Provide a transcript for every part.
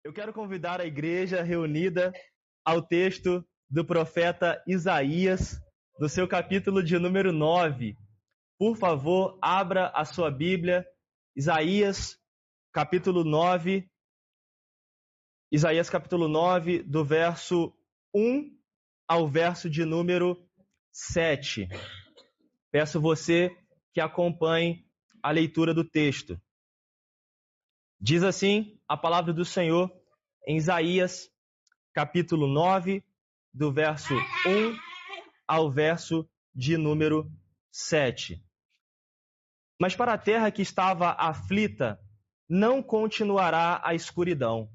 Eu quero convidar a igreja reunida ao texto do profeta Isaías, no seu capítulo de número 9. Por favor, abra a sua Bíblia, Isaías, capítulo 9, do verso 1 ao verso de número 7. Peço você que acompanhe a leitura do texto. Diz assim a palavra do Senhor em Isaías, capítulo 9, do verso 1 ao verso de número 7. Mas para a terra que estava aflita, não continuará a escuridão.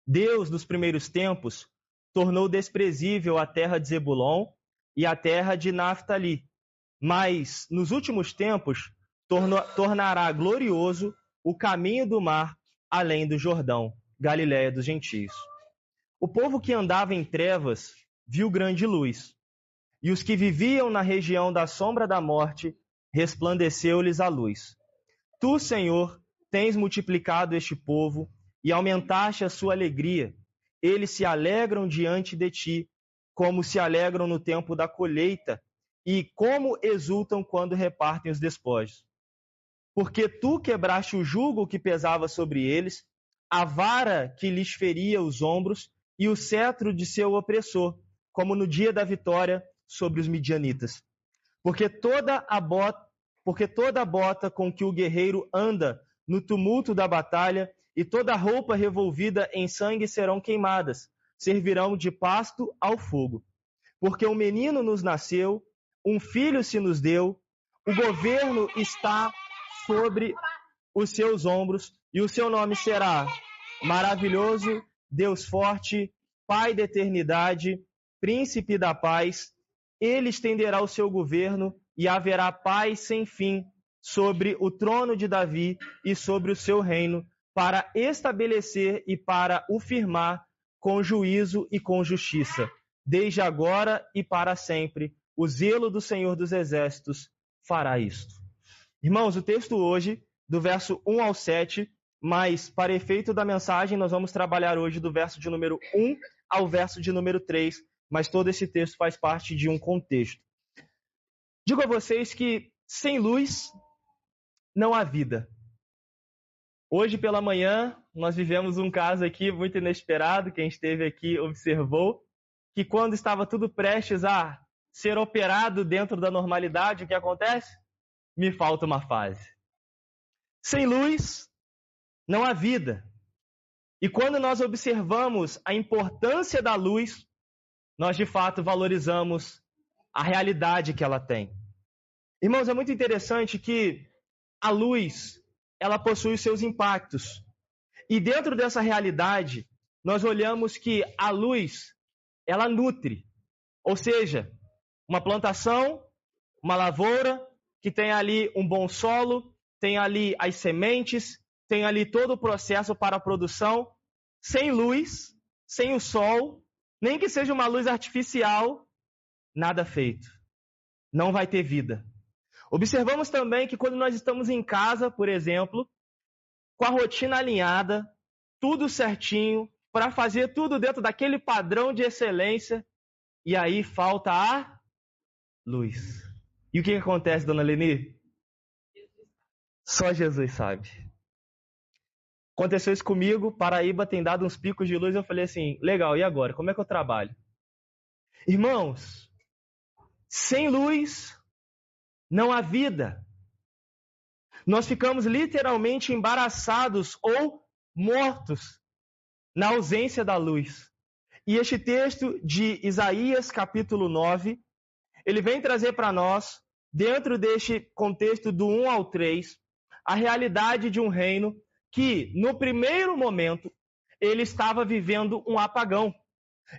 Deus, dos primeiros tempos, tornou desprezível a terra de Zebulon e a terra de Naftali, mas nos últimos tempos tornará glorioso o caminho do mar além do Jordão, Galiléia dos gentios. O povo que andava em trevas viu grande luz, e os que viviam na região da sombra da morte, resplandeceu-lhes a luz. Tu, Senhor, tens multiplicado este povo e aumentaste a sua alegria. Eles se alegram diante de ti, como se alegram no tempo da colheita, e como exultam quando repartem os despojos. Porque tu quebraste o jugo que pesava sobre eles, a vara que lhes feria os ombros e o cetro de seu opressor, como no dia da vitória sobre os midianitas. Porque toda a bota com que o guerreiro anda no tumulto da batalha e toda a roupa revolvida em sangue serão queimadas, servirão de pasto ao fogo. Porque um menino nos nasceu, um filho se nos deu, o governo está sobre os seus ombros, e o seu nome será Maravilhoso, Deus Forte, Pai da Eternidade, Príncipe da Paz. Ele estenderá o seu governo e haverá paz sem fim sobre o trono de Davi e sobre o seu reino, para estabelecer e para o firmar com juízo e com justiça, desde agora e para sempre. O zelo do Senhor dos Exércitos fará isto. Irmãos, o texto hoje, do verso 1 ao 7, mas para efeito da mensagem, nós vamos trabalhar hoje do verso de número 1 ao verso de número 3, mas todo esse texto faz parte de um contexto. Digo a vocês que sem luz não há vida. Hoje pela manhã, nós vivemos um caso aqui muito inesperado, quem esteve aqui observou, que quando estava tudo prestes a ser operado dentro da normalidade, o que acontece? Me falta uma fase. Sem luz, não há vida. E quando nós observamos a importância da luz, nós de fato valorizamos a realidade que ela tem. Irmãos, é muito interessante que a luz, ela possui os seus impactos. E dentro dessa realidade, nós olhamos que a luz, ela nutre. Ou seja, uma plantação, uma lavoura, que tem ali um bom solo, tem ali as sementes, tem ali todo o processo para a produção. Sem luz, sem o sol, nem que seja uma luz artificial, nada feito. Não vai ter vida. Observamos também que quando nós estamos em casa, por exemplo, com a rotina alinhada, tudo certinho, para fazer tudo dentro daquele padrão de excelência, e aí falta a luz. E o que acontece, dona Leni? Só Jesus sabe. Aconteceu isso comigo, Paraíba tem dado uns picos de luz, eu falei assim, legal, e agora? Como é que eu trabalho? Irmãos, sem luz não há vida. Nós ficamos literalmente embaraçados ou mortos na ausência da luz. E este texto de Isaías, capítulo 9, ele vem trazer para nós, dentro deste contexto do 1 ao 3, a realidade de um reino que, no primeiro momento, ele estava vivendo um apagão.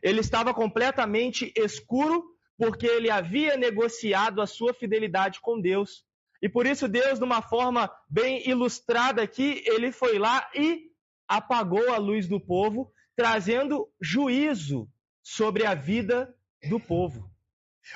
Ele estava completamente escuro, porque ele havia negociado a sua fidelidade com Deus. E por isso Deus, de uma forma bem ilustrada aqui, ele foi lá e apagou a luz do povo, trazendo juízo sobre a vida do povo.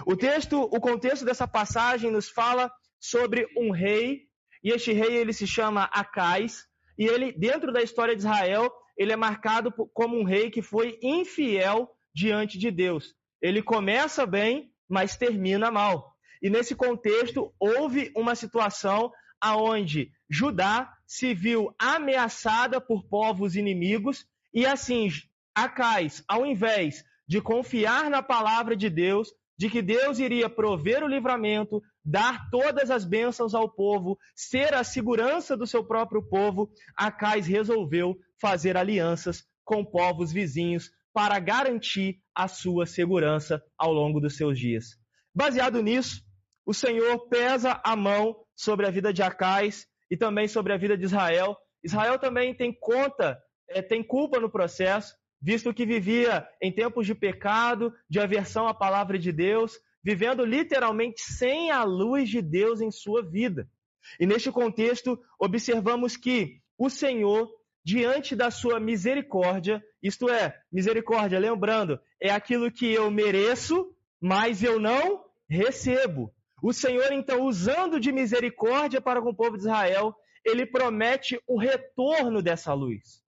O contexto dessa passagem nos fala sobre um rei, e este rei ele se chama Acais, e ele, dentro da história de Israel, ele é marcado como um rei que foi infiel diante de Deus. Ele começa bem, mas termina mal. E nesse contexto, houve uma situação onde Judá se viu ameaçada por povos inimigos e assim, Acais, ao invés de confiar na palavra de Deus, de que Deus iria prover o livramento, dar todas as bênçãos ao povo, ser a segurança do seu próprio povo, Acais resolveu fazer alianças com povos vizinhos para garantir a sua segurança ao longo dos seus dias. Baseado nisso, o Senhor pesa a mão sobre a vida de Acais e também sobre a vida de Israel. Israel também tem culpa no processo, visto que vivia em tempos de pecado, de aversão à palavra de Deus, vivendo literalmente sem a luz de Deus em sua vida. E neste contexto, observamos que o Senhor, diante da sua misericórdia, isto é, misericórdia, lembrando, é aquilo que eu mereço, mas eu não recebo. O Senhor, então, usando de misericórdia para com o povo de Israel, ele promete o retorno dessa luz.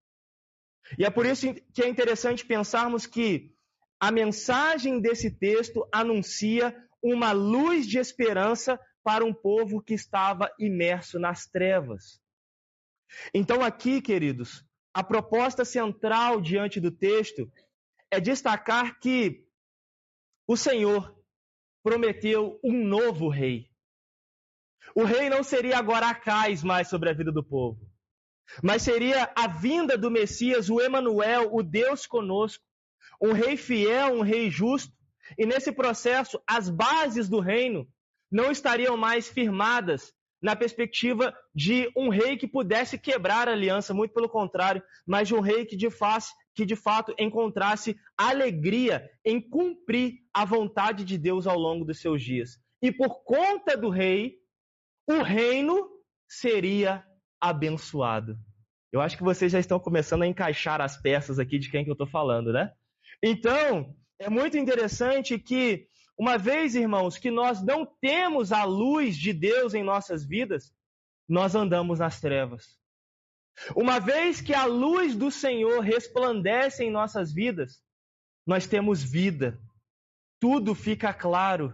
E é por isso que é interessante pensarmos que a mensagem desse texto anuncia uma luz de esperança para um povo que estava imerso nas trevas. Então aqui, queridos, a proposta central diante do texto é destacar que o Senhor prometeu um novo rei. O rei não seria agora Acais mais sobre a vida do povo, mas seria a vinda do Messias, o Emanuel, o Deus conosco, um rei fiel, um rei justo. E nesse processo, as bases do reino não estariam mais firmadas na perspectiva de um rei que pudesse quebrar a aliança, muito pelo contrário, mas de um rei que de fato encontrasse alegria em cumprir a vontade de Deus ao longo dos seus dias. E por conta do rei, o reino seria abençoado. Eu acho que vocês já estão começando a encaixar as peças aqui de quem que eu estou falando, né? Então, é muito interessante que, uma vez, irmãos, que nós não temos a luz de Deus em nossas vidas, nós andamos nas trevas. Uma vez que a luz do Senhor resplandece em nossas vidas, nós temos vida. Tudo fica claro.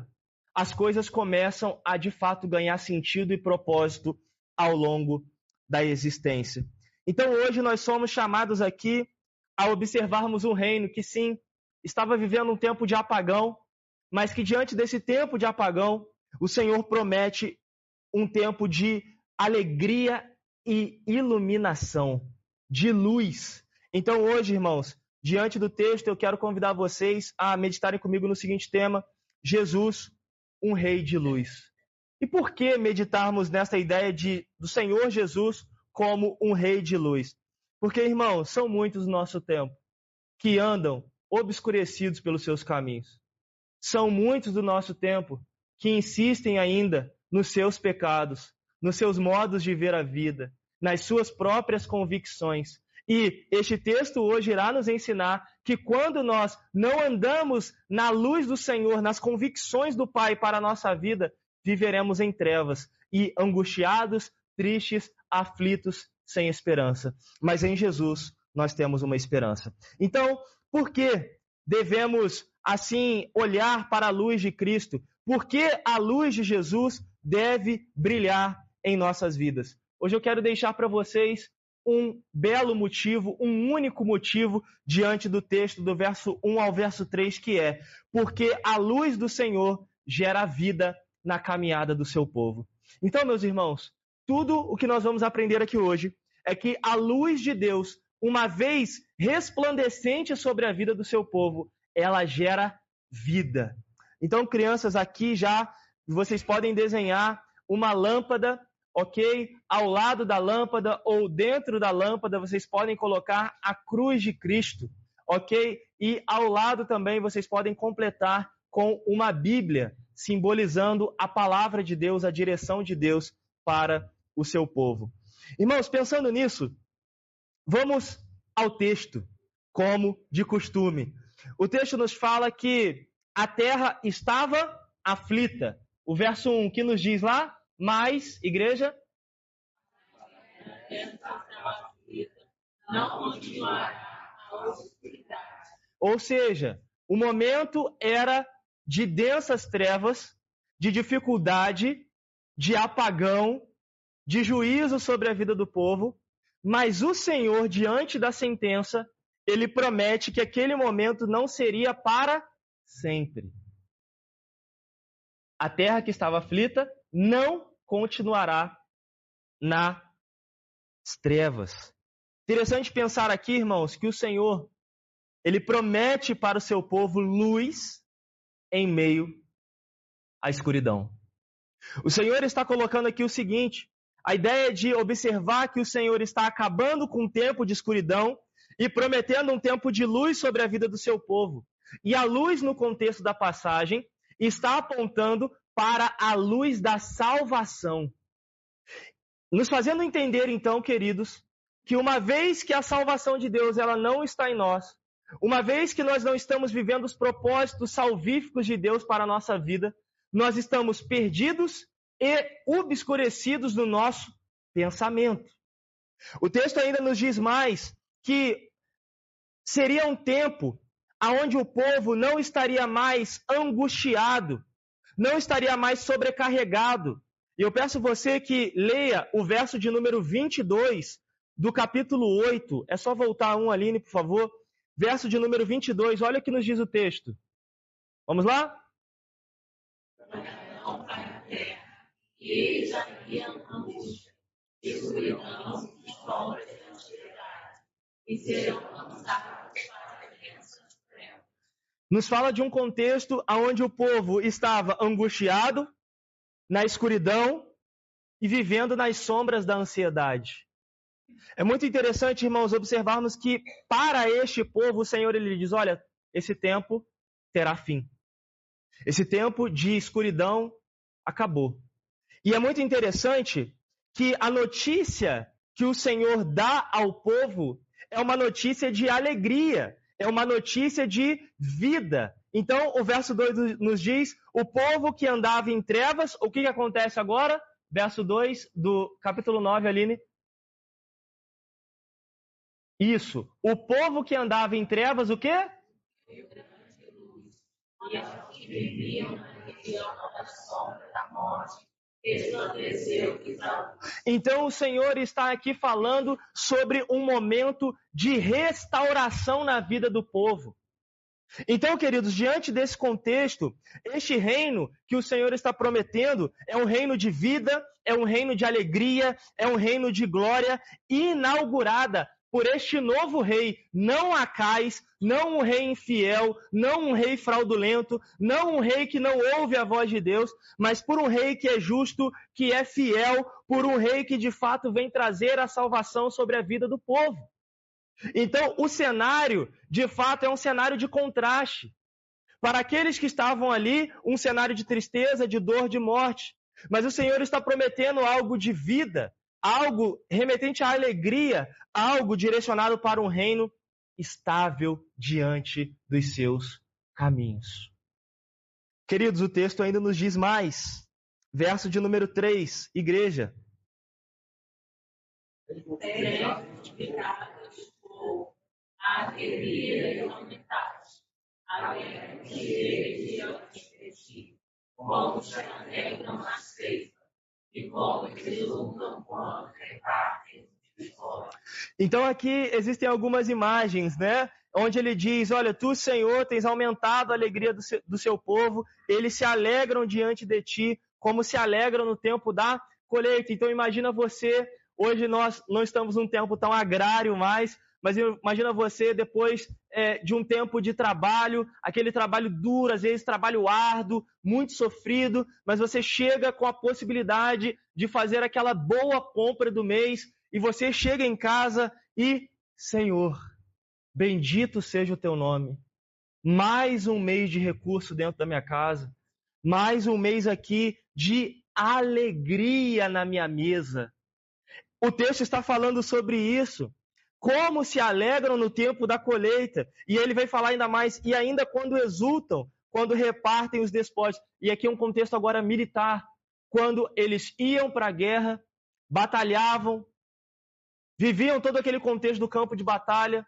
As coisas começam a, de fato, ganhar sentido e propósito ao longo da existência. Então, hoje nós somos chamados aqui a observarmos um reino que, sim, estava vivendo um tempo de apagão, mas que diante desse tempo de apagão, o Senhor promete um tempo de alegria e iluminação, de luz. Então, hoje, irmãos, diante do texto, eu quero convidar vocês a meditarem comigo no seguinte tema: Jesus, um rei de luz. E por que meditarmos nessa ideia do Senhor Jesus como um rei de luz? Porque, irmãos, são muitos no nosso tempo que andam obscurecidos pelos seus caminhos. São muitos do nosso tempo que insistem ainda nos seus pecados, nos seus modos de ver a vida, nas suas próprias convicções. E este texto hoje irá nos ensinar que quando nós não andamos na luz do Senhor, nas convicções do Pai para a nossa vida, viveremos em trevas e angustiados, tristes, aflitos, sem esperança. Mas em Jesus nós temos uma esperança. Então, por que devemos assim olhar para a luz de Cristo? Por que a luz de Jesus deve brilhar em nossas vidas? Hoje eu quero deixar para vocês um belo motivo, um único motivo diante do texto do verso 1 ao verso 3, que é: porque a luz do Senhor gera vida na caminhada do seu povo. Então, meus irmãos, tudo o que nós vamos aprender aqui hoje é que a luz de Deus, uma vez resplandecente sobre a vida do seu povo, ela gera vida. Então, crianças, aqui já vocês podem desenhar uma lâmpada, ok? Ao lado da lâmpada ou dentro da lâmpada, vocês podem colocar a cruz de Cristo, ok? E ao lado também vocês podem completar com uma Bíblia, simbolizando a palavra de Deus, a direção de Deus para o seu povo. Irmãos, pensando nisso, vamos ao texto, como de costume. O texto nos fala que a terra estava aflita. O verso 1 que nos diz lá: mas, igreja? não continuará a oscuridade. Ou seja, o momento era de densas trevas, de dificuldade, de apagão, de juízo sobre a vida do povo, mas o Senhor, diante da sentença, ele promete que aquele momento não seria para sempre. A terra que estava aflita não continuará nas trevas. Interessante pensar aqui, irmãos, que o Senhor, ele promete para o seu povo luz em meio à escuridão. O Senhor está colocando aqui o seguinte: a ideia de observar que o Senhor está acabando com um tempo de escuridão e prometendo um tempo de luz sobre a vida do seu povo. E a luz, no contexto da passagem, está apontando para a luz da salvação. Nos fazendo entender, então, queridos, que uma vez que a salvação de Deus ela não está em nós, uma vez que nós não estamos vivendo os propósitos salvíficos de Deus para a nossa vida, nós estamos perdidos e obscurecidos no nosso pensamento. O texto ainda nos diz mais que seria um tempo onde o povo não estaria mais angustiado, não estaria mais sobrecarregado. E eu peço você que leia o verso de número 22 do capítulo 8. É só voltar um, Aline, por favor. Verso de número 22, olha o que nos diz o texto. Vamos lá? Não para a terra, e eles haviam angústia, escuridão e sombra de ansiedade, e serão lançados para a bênção suprema. Nos fala de um contexto onde o povo estava angustiado, na escuridão e vivendo nas sombras da ansiedade. É muito interessante, irmãos, observarmos que para este povo o Senhor ele diz: olha, esse tempo terá fim. Esse tempo de escuridão acabou. E é muito interessante que a notícia que o Senhor dá ao povo é uma notícia de alegria, é uma notícia de vida. Então, o verso 2 nos diz: o povo que andava em trevas, o que acontece agora? Verso 2 do capítulo 9, Aline. Isso. O povo que andava em trevas, o quê? E aos que viviam na região da sombra da morte, resplandeceu que Então o Senhor está aqui falando sobre um momento de restauração na vida do povo. Então, queridos, diante desse contexto, este reino que o Senhor está prometendo é um reino de vida, é um reino de alegria, é um reino de glória, inaugurada por este novo rei, não Acais, não um rei infiel, não um rei fraudulento, não um rei que não ouve a voz de Deus, mas por um rei que é justo, que é fiel, por um rei que de fato vem trazer a salvação sobre a vida do povo. Então, o cenário, de fato, é um cenário de contraste. Para aqueles que estavam ali, um cenário de tristeza, de dor, de morte. Mas o Senhor está prometendo algo de vida, algo remetente à alegria, algo direcionado para um reino estável diante dos seus caminhos. Queridos, o texto ainda nos diz mais. Verso de número 3, igreja. A alegria e a unidade, a alegria entre ti, como se alegram nas feitas, e como exultam quando repartem de fora. Então aqui existem algumas imagens, né? Onde ele diz: olha, tu, Senhor, tens aumentado a alegria do seu povo, eles se alegram diante de ti, como se alegram no tempo da colheita. Então imagina você, hoje nós não estamos num tempo tão agrário mais, mas imagina você depois de um tempo de trabalho, aquele trabalho duro, às vezes trabalho árduo, muito sofrido, mas você chega com a possibilidade de fazer aquela boa compra do mês, e você chega em casa e, Senhor, bendito seja o teu nome. Mais um mês de recurso dentro da minha casa, mais um mês aqui de alegria na minha mesa. O texto está falando sobre isso. Como se alegram no tempo da colheita. E ele vai falar ainda mais, e ainda quando exultam, quando repartem os despojos. E aqui é um contexto agora militar. Quando eles iam para a guerra, batalhavam, viviam todo aquele contexto do campo de batalha,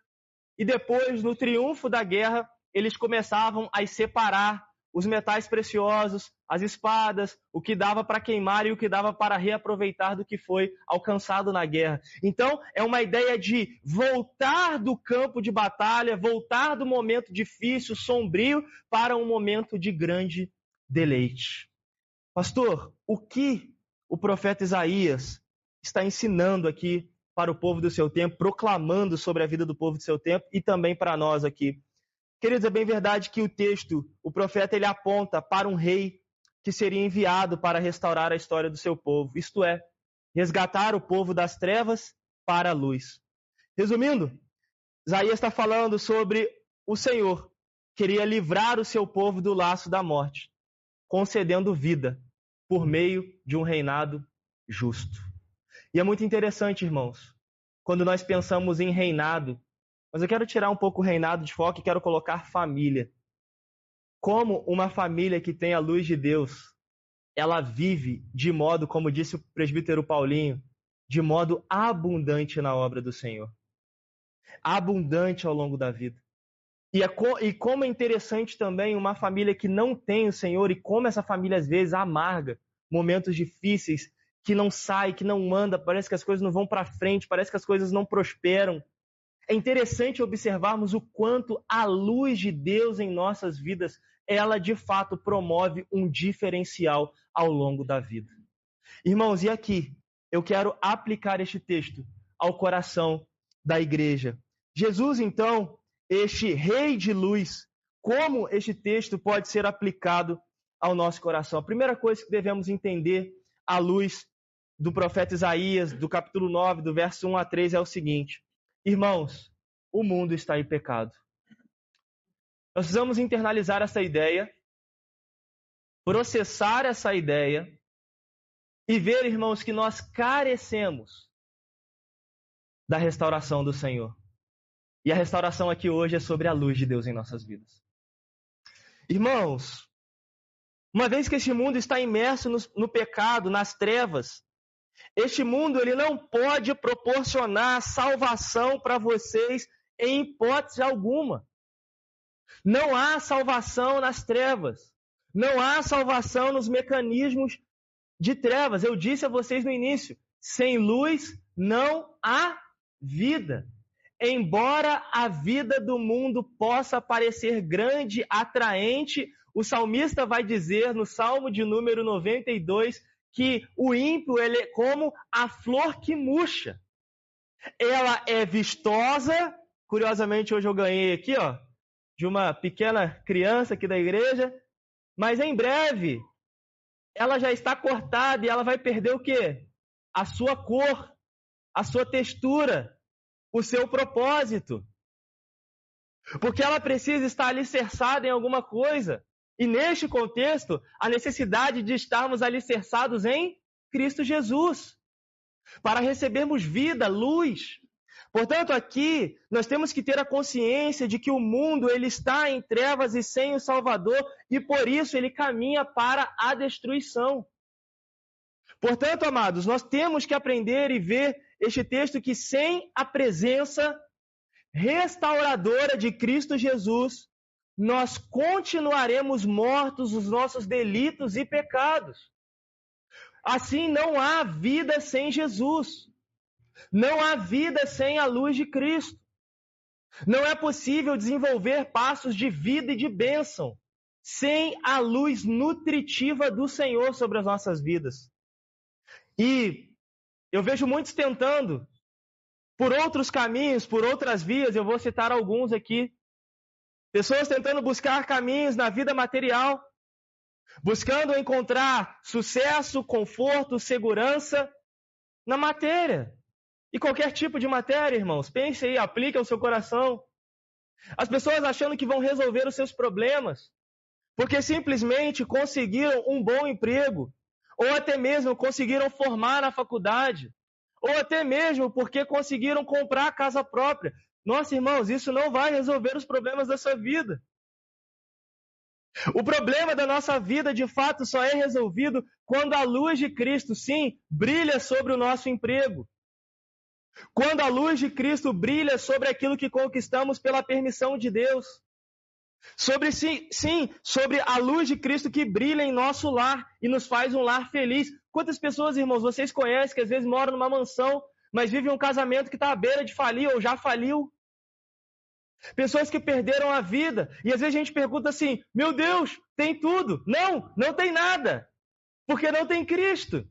e depois, no triunfo da guerra, eles começavam a separar os metais preciosos, as espadas, o que dava para queimar e o que dava para reaproveitar do que foi alcançado na guerra. Então, é uma ideia de voltar do campo de batalha, voltar do momento difícil, sombrio, para um momento de grande deleite. Pastor, o que o profeta Isaías está ensinando aqui para o povo do seu tempo, proclamando sobre a vida do povo do seu tempo e também para nós aqui? Queridos, é bem verdade que o texto, o profeta, ele aponta para um rei que seria enviado para restaurar a história do seu povo, isto é, resgatar o povo das trevas para a luz. Resumindo, Isaías está falando sobre o Senhor, queria livrar o seu povo do laço da morte, concedendo vida por meio de um reinado justo. E é muito interessante, irmãos, quando nós pensamos em reinado, mas eu quero tirar um pouco o reinado de foco e quero colocar família. Como uma família que tem a luz de Deus, ela vive de modo, como disse o presbítero Paulinho, de modo abundante na obra do Senhor. Abundante ao longo da vida. E como é interessante também uma família que não tem o Senhor e como essa família às vezes amarga momentos difíceis, que não sai, que não anda, parece que as coisas não vão para frente, parece que as coisas não prosperam. É interessante observarmos o quanto a luz de Deus em nossas vidas, ela de fato promove um diferencial ao longo da vida. Irmãos, e aqui eu quero aplicar este texto ao coração da igreja. Jesus, então, este rei de luz, como este texto pode ser aplicado ao nosso coração? A primeira coisa que devemos entender à luz do profeta Isaías, do capítulo 9, do verso 1 a 3, é o seguinte: irmãos, o mundo está em pecado. Nós precisamos internalizar essa ideia, processar essa ideia e ver, irmãos, que nós carecemos da restauração do Senhor. E a restauração aqui hoje é sobre a luz de Deus em nossas vidas. Irmãos, uma vez que este mundo está imerso no pecado, nas trevas, este mundo ele não pode proporcionar salvação para vocês em hipótese alguma. Não há salvação nas trevas. Não há salvação nos mecanismos de trevas. Eu disse a vocês no início, sem luz não há vida. Embora a vida do mundo possa parecer grande, atraente, o salmista vai dizer no Salmo de número 92 que o ímpio ele é como a flor que murcha. Ela é vistosa, curiosamente hoje eu ganhei aqui, ó, de uma pequena criança aqui da igreja, mas em breve ela já está cortada e ela vai perder o quê? A sua cor, a sua textura, o seu propósito. Porque ela precisa estar alicerçada em alguma coisa. E neste contexto, a necessidade de estarmos alicerçados em Cristo Jesus, para recebermos vida, luz. Portanto, aqui nós temos que ter a consciência de que o mundo ele está em trevas e sem o Salvador, e por isso ele caminha para a destruição. Portanto, amados, nós temos que aprender e ver este texto que sem a presença restauradora de Cristo Jesus, nós continuaremos mortos nos nossos delitos e pecados. Assim, não há vida sem Jesus. Não há vida sem a luz de Cristo. Não é possível desenvolver passos de vida e de bênção sem a luz nutritiva do Senhor sobre as nossas vidas. E eu vejo muitos tentando, por outros caminhos, por outras vias, eu vou citar alguns aqui. Pessoas tentando buscar caminhos na vida material, buscando encontrar sucesso, conforto, segurança na matéria. E qualquer tipo de matéria, irmãos, pense aí, aplique ao seu coração. As pessoas achando que vão resolver os seus problemas, porque simplesmente conseguiram um bom emprego, ou até mesmo conseguiram formar na faculdade, ou até mesmo porque conseguiram comprar a casa própria. Nossa, irmãos, isso não vai resolver os problemas da sua vida. O problema da nossa vida, de fato, só é resolvido quando a luz de Cristo, sim, brilha sobre o nosso emprego. Quando a luz de Cristo brilha sobre aquilo que conquistamos pela permissão de Deus. Sobre sobre a luz de Cristo que brilha em nosso lar e nos faz um lar feliz. Quantas pessoas, irmãos, vocês conhecem que às vezes moram numa mansão, mas vivem um casamento que está à beira de falir ou já faliu? Pessoas que perderam a vida. E às vezes a gente pergunta assim, meu Deus, tem tudo. Não, não tem nada. Porque não tem Cristo.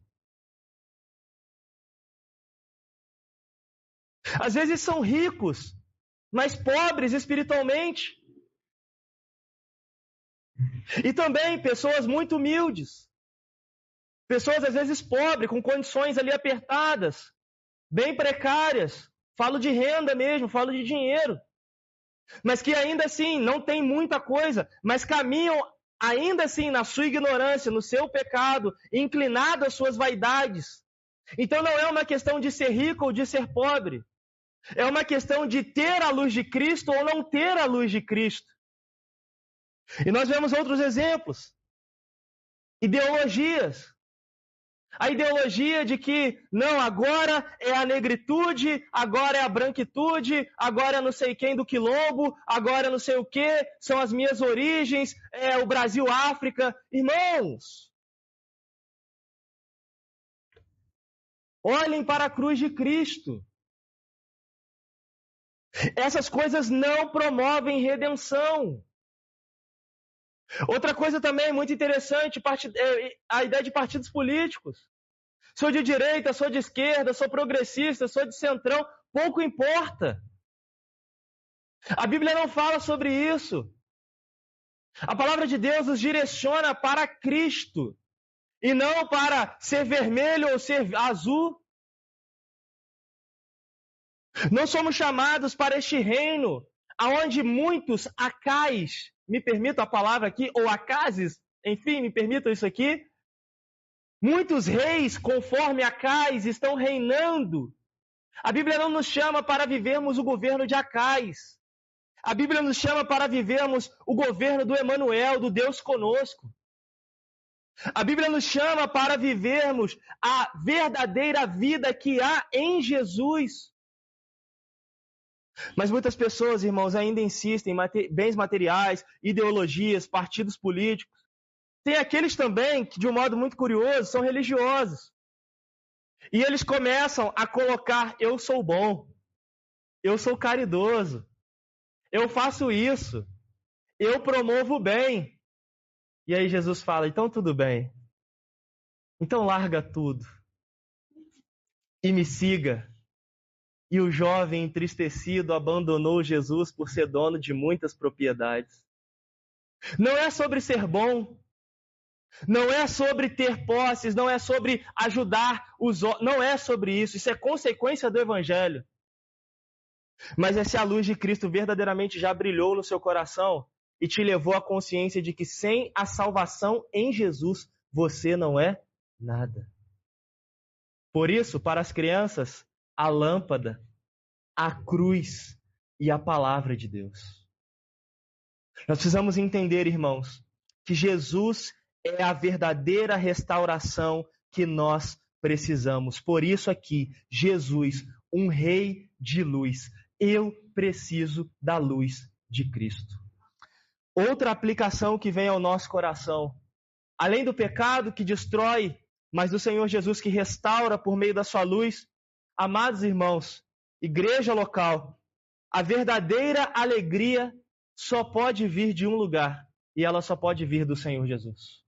Às vezes são ricos, mas pobres espiritualmente. E também pessoas muito humildes. Pessoas às vezes pobres, com condições ali apertadas, bem precárias. Falo de renda mesmo, falo de dinheiro. Mas que ainda assim não tem muita coisa, mas caminham ainda assim na sua ignorância, no seu pecado, inclinado às suas vaidades. Então não é uma questão de ser rico ou de ser pobre. É uma questão de ter a luz de Cristo ou não ter a luz de Cristo. E nós vemos outros exemplos. Ideologias. A ideologia de que, não, agora é a negritude, agora é a branquitude, agora é não sei quem do quilombo, agora é não sei o quê, são as minhas origens, é o Brasil, África. Irmãos, olhem para a cruz de Cristo. Essas coisas não promovem redenção. Outra coisa também muito interessante, a ideia de partidos políticos. Sou de direita, sou de esquerda, sou progressista, sou de centrão, pouco importa. A Bíblia não fala sobre isso. A palavra de Deus nos direciona para Cristo e não para ser vermelho ou ser azul. Não somos chamados para este reino, aonde muitos acais, me permito a palavra aqui, ou acazes, enfim, me permitam isso aqui. Muitos reis, conforme Acais, estão reinando. A Bíblia não nos chama para vivermos o governo de Acais. A Bíblia nos chama para vivermos o governo do Emanuel, do Deus conosco. A Bíblia nos chama para vivermos a verdadeira vida que há em Jesus. Mas muitas pessoas, irmãos, ainda insistem em bens materiais, ideologias, partidos políticos. Tem aqueles também que, de um modo muito curioso, são religiosos. E eles começam a colocar, eu sou bom, eu sou caridoso, eu faço isso, eu promovo o bem. E aí Jesus fala, então tudo bem. Então larga tudo e me siga. E o jovem entristecido abandonou Jesus por ser dono de muitas propriedades. Não é sobre ser bom, não é sobre ter posses, não é sobre ajudar os outros, não é sobre isso. Isso é consequência do Evangelho. Mas é se a luz de Cristo verdadeiramente já brilhou no seu coração e te levou à consciência de que sem a salvação em Jesus, você não é nada. Por isso, para as crianças, a lâmpada, a cruz e a palavra de Deus. Nós precisamos entender, irmãos, que Jesus é a verdadeira restauração que nós precisamos. Por isso aqui, Jesus, um rei de luz. Eu preciso da luz de Cristo. Outra aplicação que vem ao nosso coração, além do pecado que destrói, mas do Senhor Jesus que restaura por meio da sua luz, amados irmãos, igreja local, a verdadeira alegria só pode vir de um lugar, e ela só pode vir do Senhor Jesus.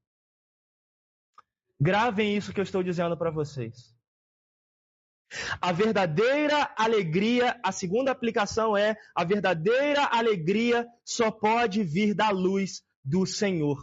Gravem isso que eu estou dizendo para vocês. A verdadeira alegria, a segunda aplicação é, a verdadeira alegria só pode vir da luz do Senhor.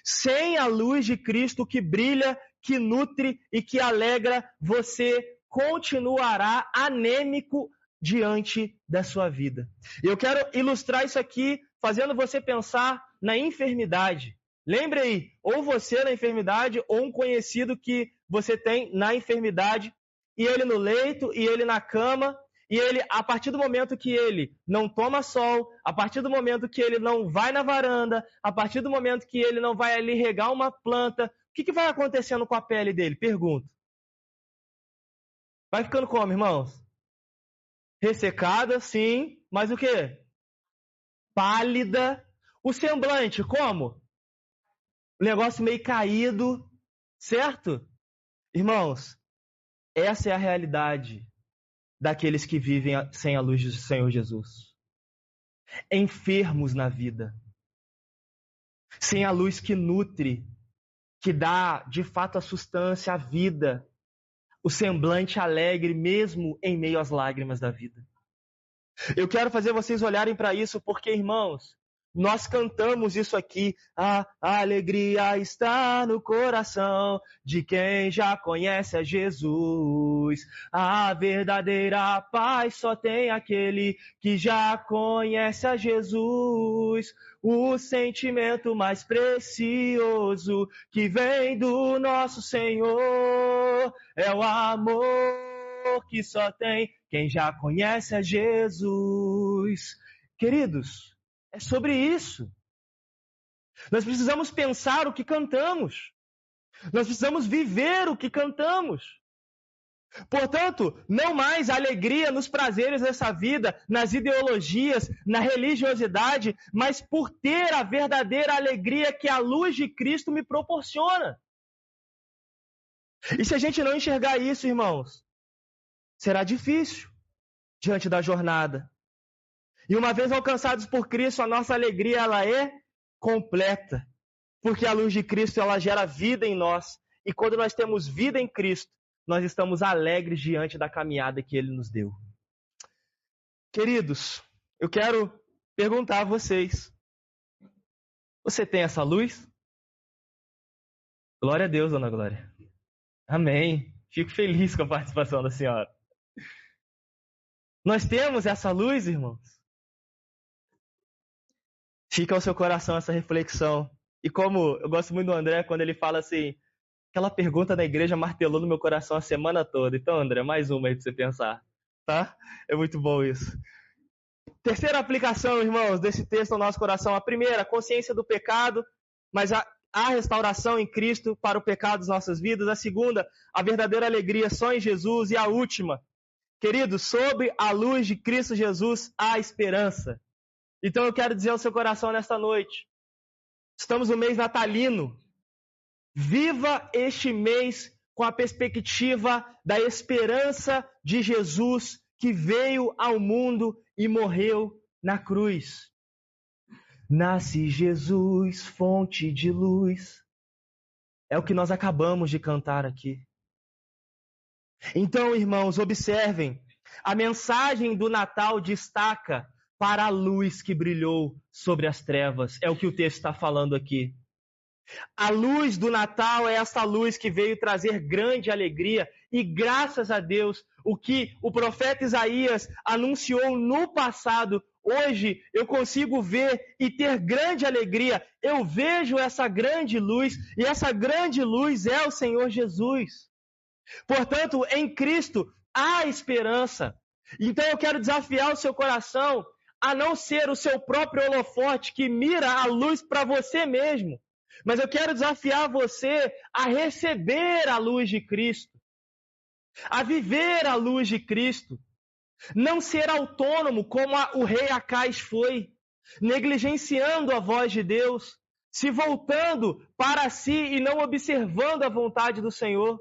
Sem a luz de Cristo que brilha, que nutre e que alegra, você continuará anêmico diante da sua vida. E eu quero ilustrar isso aqui, fazendo você pensar na enfermidade. Lembre aí, ou você na enfermidade, ou um conhecido que você tem na enfermidade, e ele no leito, e ele na cama, e ele, a partir do momento que ele não toma sol, a partir do momento que ele não vai na varanda, a partir do momento que ele não vai ali regar uma planta, o que vai acontecendo com a pele dele? Pergunto. Vai ficando como, irmãos? Ressecada, sim, mas o quê? Pálida. O semblante, como? O negócio meio caído, certo? Irmãos, essa é a realidade daqueles que vivem sem a luz do Senhor Jesus. Enfermos na vida, sem a luz que nutre, que dá de fato a sustância, a vida, o semblante alegre, mesmo em meio às lágrimas da vida. Eu quero fazer vocês olharem para isso, porque, irmãos, nós cantamos isso aqui. A alegria está no coração de quem já conhece a Jesus. A verdadeira paz só tem aquele que já conhece a Jesus. O sentimento mais precioso que vem do nosso Senhor é o amor que só tem quem já conhece a Jesus. Queridos, é sobre isso. Nós precisamos pensar o que cantamos. Nós precisamos viver o que cantamos. Portanto, não mais alegria nos prazeres dessa vida, nas ideologias, na religiosidade, mas por ter a verdadeira alegria que a luz de Cristo me proporciona. E se a gente não enxergar isso, irmãos, será difícil diante da jornada. E uma vez alcançados por Cristo, a nossa alegria ela é completa, porque a luz de Cristo ela gera vida em nós. E quando nós temos vida em Cristo, nós estamos alegres diante da caminhada que Ele nos deu. Queridos, eu quero perguntar a vocês: você tem essa luz? Glória a Deus, Dona Glória. Amém. Fico feliz com a participação da senhora. Nós temos essa luz, irmãos? Fica ao seu coração essa reflexão. E como eu gosto muito do André, quando ele fala assim, aquela pergunta da igreja martelou no meu coração a semana toda. Então, André, mais uma aí pra você pensar, tá? É muito bom isso. Terceira aplicação, irmãos, desse texto ao nosso coração. A primeira, consciência do pecado, mas a restauração em Cristo para o pecado das nossas vidas. A segunda, a verdadeira alegria só em Jesus. E a última, queridos, sob a luz de Cristo Jesus, há esperança. Então eu quero dizer ao seu coração nesta noite, estamos no mês natalino. Viva este mês com a perspectiva da esperança de Jesus que veio ao mundo e morreu na cruz. Nasce Jesus, fonte de luz. É o que nós acabamos de cantar aqui. Então, irmãos, observem. A mensagem do Natal destaca para a luz que brilhou sobre as trevas. É o que o texto está falando aqui. A luz do Natal é essa luz que veio trazer grande alegria e graças a Deus, o que o profeta Isaías anunciou no passado, hoje eu consigo ver e ter grande alegria. Eu vejo essa grande luz e essa grande luz é o Senhor Jesus. Portanto, em Cristo há esperança. Então eu quero desafiar o seu coração a não ser o seu próprio holofote que mira a luz para você mesmo. Mas eu quero desafiar você a receber a luz de Cristo, a viver a luz de Cristo, não ser autônomo como o rei Acais foi, negligenciando a voz de Deus, se voltando para si e não observando a vontade do Senhor.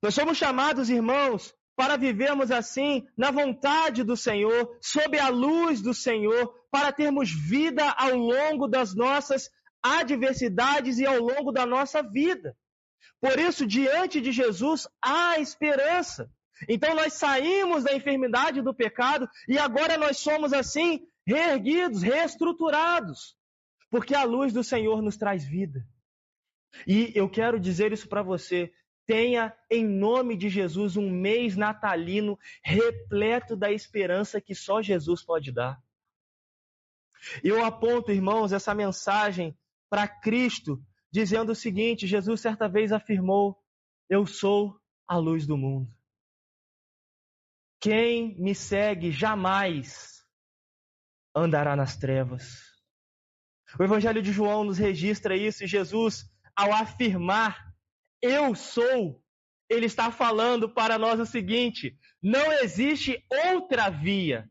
Nós somos chamados, irmãos, para vivermos assim, na vontade do Senhor, sob a luz do Senhor, para termos vida ao longo das nossas adversidades e ao longo da nossa vida. Por isso, diante de Jesus, há esperança. Então, nós saímos da enfermidade do pecado e agora nós somos assim, reerguidos, reestruturados, porque a luz do Senhor nos traz vida. E eu quero dizer isso para você. Tenha, em nome de Jesus, um mês natalino repleto da esperança que só Jesus pode dar. Eu aponto, irmãos, essa mensagem para Cristo, dizendo o seguinte: Jesus certa vez afirmou, eu sou a luz do mundo. Quem me segue jamais andará nas trevas. O Evangelho de João nos registra isso, e Jesus, ao afirmar eu sou, ele está falando para nós o seguinte: não existe outra via.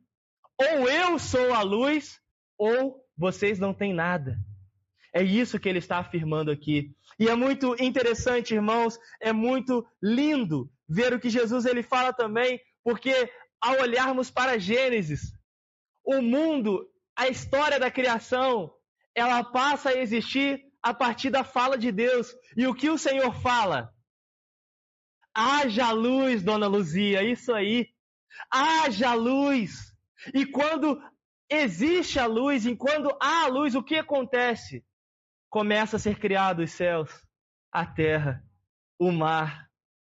Ou eu sou a luz, ou vocês não têm nada. É isso que ele está afirmando aqui. E é muito interessante, irmãos, é muito lindo ver o que Jesus ele fala também, porque ao olharmos para Gênesis, o mundo, a história da criação, ela passa a existir a partir da fala de Deus. E o que o Senhor fala? Haja luz, dona Luzia, isso aí. Haja luz. E quando existe a luz, e quando há a luz, o que acontece? Começa a ser criado os céus, a terra, o mar,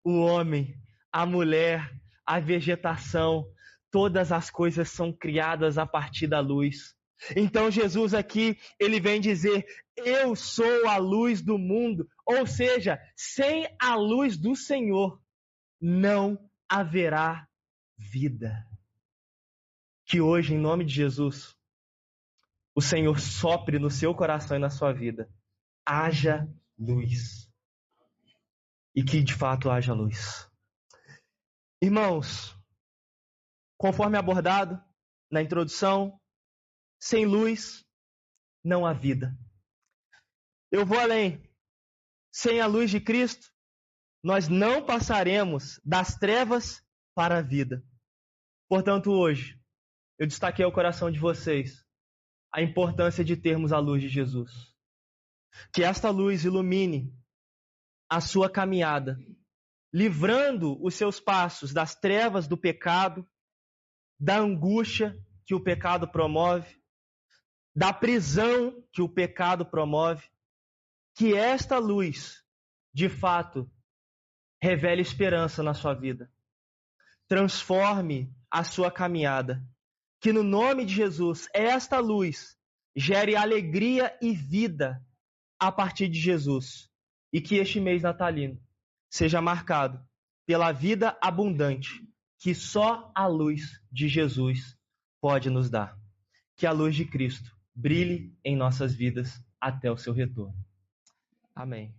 o homem, a mulher, a vegetação. Todas as coisas são criadas a partir da luz. Então Jesus aqui, ele vem dizer: eu sou a luz do mundo. Ou seja, sem a luz do Senhor, não haverá vida. Que hoje, em nome de Jesus, o Senhor sopre no seu coração e na sua vida. Haja luz. E que de fato haja luz. Irmãos, conforme abordado na introdução, sem luz não há vida. Eu vou além. Sem a luz de Cristo, nós não passaremos das trevas para a vida. Portanto, hoje, eu destaquei ao coração de vocês a importância de termos a luz de Jesus. Que esta luz ilumine a sua caminhada, livrando os seus passos das trevas do pecado, da angústia que o pecado promove, da prisão que o pecado promove. Que esta luz, de fato, revele esperança na sua vida. Transforme a sua caminhada. Que no nome de Jesus, esta luz gere alegria e vida a partir de Jesus. E que este mês natalino seja marcado pela vida abundante que só a luz de Jesus pode nos dar. Que a luz de Cristo brilhe em nossas vidas até o seu retorno. Amém.